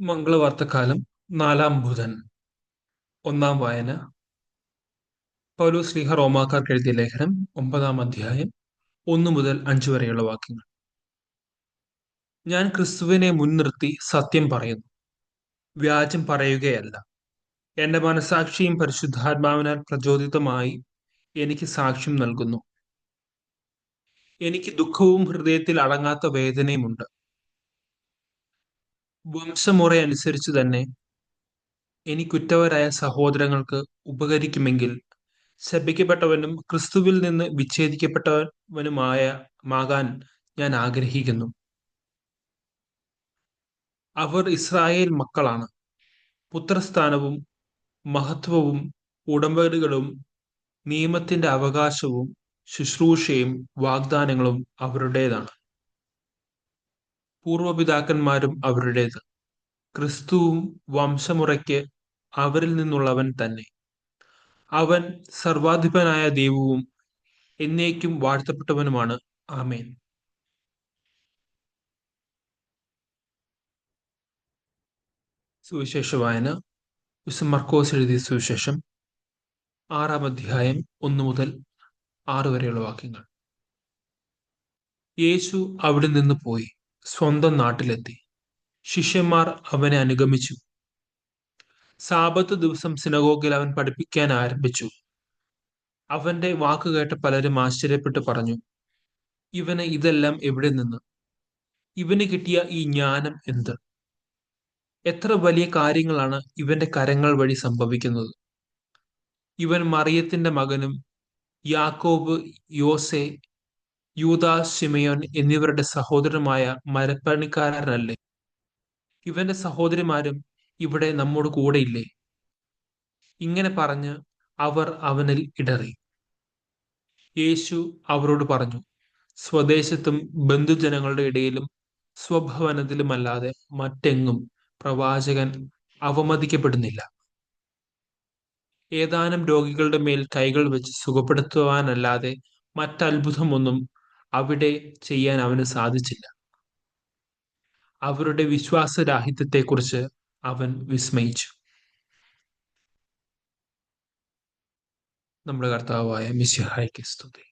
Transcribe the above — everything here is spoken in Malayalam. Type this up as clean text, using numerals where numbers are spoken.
മംഗളവാർത്തക്കാലം 4-ാം ബുധൻ. ഒന്നാം വായന പൗലോസ് ശ്ലീഹ റോമാക്കാർക്ക് എഴുതിയ ലേഖനം 9-ാം അധ്യായം 1 മുതൽ 5 വരെയുള്ള വാക്യങ്ങൾ. ഞാൻ ക്രിസ്തുവിനെ മുൻനിർത്തി സത്യം പറയുന്നു, വ്യാജം പറയുകയല്ല. എന്റെ മനസാക്ഷിയും പരിശുദ്ധാത്മാവിനാൽ പ്രചോദിതമായി എനിക്ക് സാക്ഷ്യം നൽകുന്നു. എനിക്ക് ദുഃഖവും ഹൃദയത്തിൽ അടങ്ങാത്ത വേദനയുമുണ്ട്. വംശമുറ അനുസരിച്ച് തന്നെ എനിക്കുറ്റവരായ സഹോദരങ്ങൾക്ക് ഉപകരിക്കുമെങ്കിൽ ശപിക്കപ്പെട്ടവനും ക്രിസ്തുവിൽ നിന്ന് വിച്ഛേദിക്കപ്പെട്ടവനുമാകാൻ ഞാൻ ആഗ്രഹിക്കുന്നു. അവർ ഇസ്രായേൽ മക്കളാണ്. പുത്രസ്ഥാനവും മഹത്വവും ഉടമ്പടികളും നിയമത്തിന്റെ അവകാശവും ശുശ്രൂഷയും വാഗ്ദാനങ്ങളും അവരുടേതാണ്. പൂർവപിതാക്കന്മാരും അവരുടേത്. ക്രിസ്തുവും വംശമുറയ്ക്ക് അവരിൽ നിന്നുള്ളവൻ തന്നെ. അവൻ സർവാധിപനായ ദൈവവും എന്നേക്കും വാഴ്ത്തപ്പെട്ടവനുമാണ്. ആമേൻ. സുവിശേഷ വായന. വിശുദ്ധ മർക്കോസ് എഴുതിയ സുവിശേഷം 6-ാം അധ്യായം 1 മുതൽ 6 വരെയുള്ള വാക്യങ്ങൾ. യേശു അവിടെ നിന്ന് പോയി സ്വന്തം നാട്ടിലെത്തി. ശിഷ്യന്മാർ അവനെ അനുഗമിച്ചു. സാബത്ത് ദിവസം സിനഗോഗിൽ അവൻ പഠിപ്പിക്കാൻ ആരംഭിച്ചു. അവന്റെ വാക്കുകേട്ട പലരും ആശ്ചര്യപ്പെട്ട് പറഞ്ഞു, ഇവന് ഇതെല്ലാം എവിടെ നിന്ന്? ഇവന് കിട്ടിയ ഈ ജ്ഞാനം എന്ത്? എത്ര വലിയ കാര്യങ്ങളാണ് ഇവന്റെ കരങ്ങൾ വഴി സംഭവിക്കുന്നത്. ഇവൻ മറിയത്തിന്റെ മകനും യാക്കോബ്, യോസെ, യൂദാസ്, ശിമയോൻ എന്നിവരുടെ സഹോദരനുമായ മരപ്പണിക്കാരനല്ലേ? ഇവന്റെ സഹോദരിമാരും ഇവിടെ നമ്മോട് കൂടെയില്ലേ? ഇങ്ങനെ പറഞ്ഞ് അവർ അവനിൽ ഇടറി. യേശു അവരോട് പറഞ്ഞു, സ്വദേശത്തും ബന്ധുജനങ്ങളുടെ ഇടയിലും സ്വഭവനത്തിലുമല്ലാതെ മറ്റെങ്ങും പ്രവാചകൻ അവമതിക്കപ്പെടുന്നില്ല. ഏതാനും രോഗികളുടെ മേൽ കൈകൾ വെച്ച് സുഖപ്പെടുത്തുവാനല്ലാതെ മറ്റത്ഭുതമൊന്നും അവിടെ ചെയ്യാൻ അവന് സാധിച്ചില്ല. അവരുടെ വിശ്വാസരാഹിത്യത്തെക്കുറിച്ച് അവൻ വിസ്മയിച്ചു. നമ്മുടെ കർത്താവായ മിശിഹായ്ക്ക് സ്തുതി.